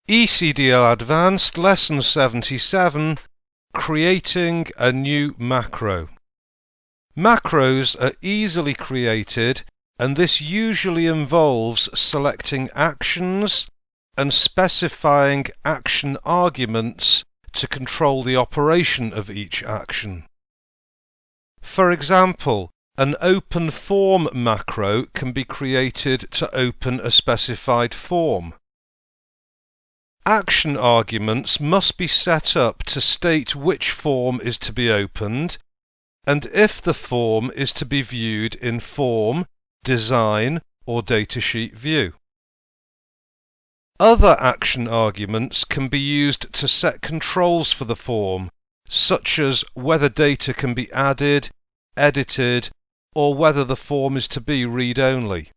ECDL Advanced, Lesson 77, Creating a New Macro. Macros are easily created, and this usually involves selecting actions and specifying action arguments to control the operation of each action. For example, an open form macro can be created to open a specified form. Action arguments must be set up to state which form is to be opened, and if the form is to be viewed in Form, Design, or Datasheet view. Other action arguments can be used to set controls for the form, such as whether data can be added, edited, or whether the form is to be read-only.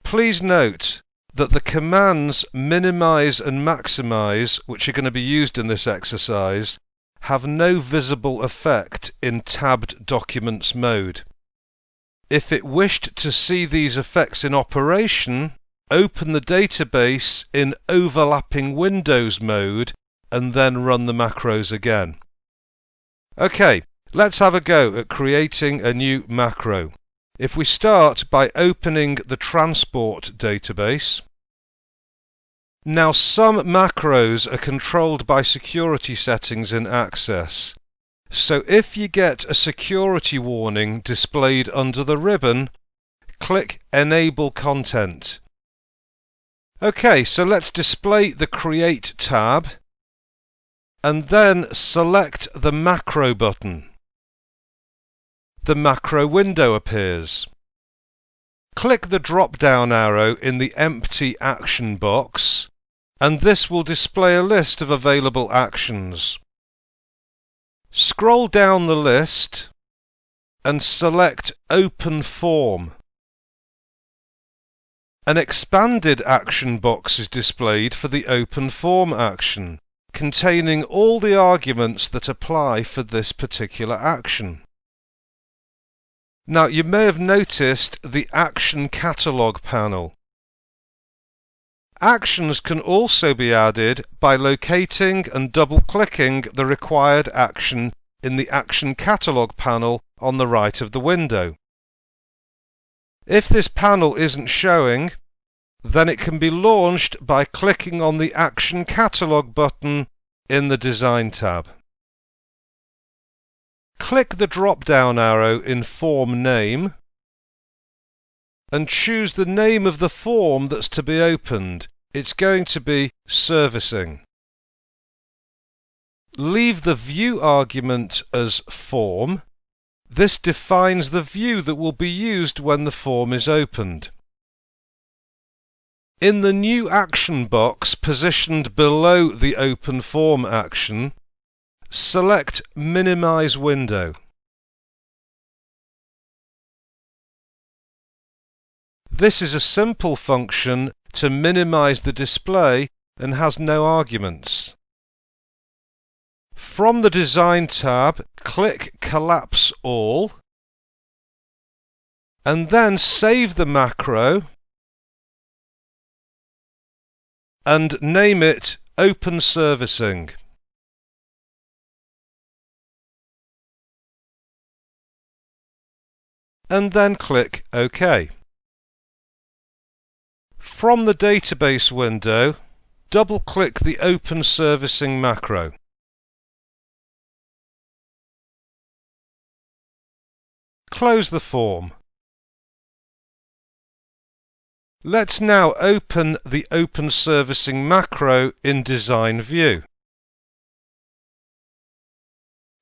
Please note that the commands minimize and maximize, which are going to be used in this exercise, have no visible effect in tabbed documents mode. If it wished to see these effects in operation, open the database in overlapping windows mode and then run the macros again. Okay, let's have a go at creating a new macro. If we start by opening the transport database. Now some macros are controlled by security settings in Access, so if you get a security warning displayed under the ribbon, click Enable Content. Okay, so let's display the Create tab and then select the Macro button. The macro window appears. Click the drop-down arrow in the empty action box, and this will display a list of available actions. Scroll down the list and select Open Form. An expanded action box is displayed for the Open Form action, containing all the arguments that apply for this particular action. Now, you may have noticed the Action Catalogue panel. Actions can also be added by locating and double-clicking the required action in the Action Catalogue panel on the right of the window. If this panel isn't showing, then it can be launched by clicking on the Action Catalogue button in the Design tab. Click the drop-down arrow in Form Name and choose the name of the form that's to be opened. It's going to be Servicing. Leave the View argument as Form. This defines the view that will be used when the form is opened. In the New Action box positioned below the Open Form action, select Minimize Window. This is a simple function to minimize the display and has no arguments. From the Design tab, click Collapse All and then save the macro and name it Open Servicing. And then click OK. From the database window, double-click the Open Servicing macro. Close the form. Let's now open the Open Servicing macro in Design View.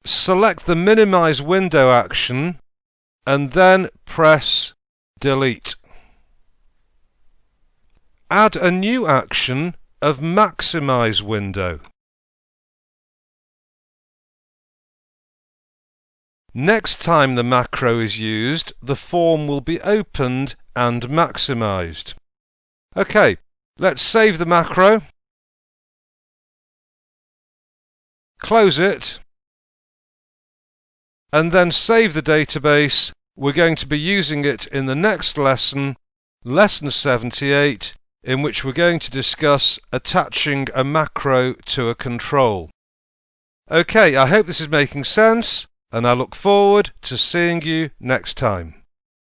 Select the Minimize Window action and then press Delete. Add a new action of Maximize Window. Next time the macro is used, the form will be opened and maximized. Okay, let's save the macro. Close it. And then save the database. We're going to be using it in the next lesson, Lesson 78, in which we're going to discuss attaching a macro to a control. Okay, I hope this is making sense, and I look forward to seeing you next time.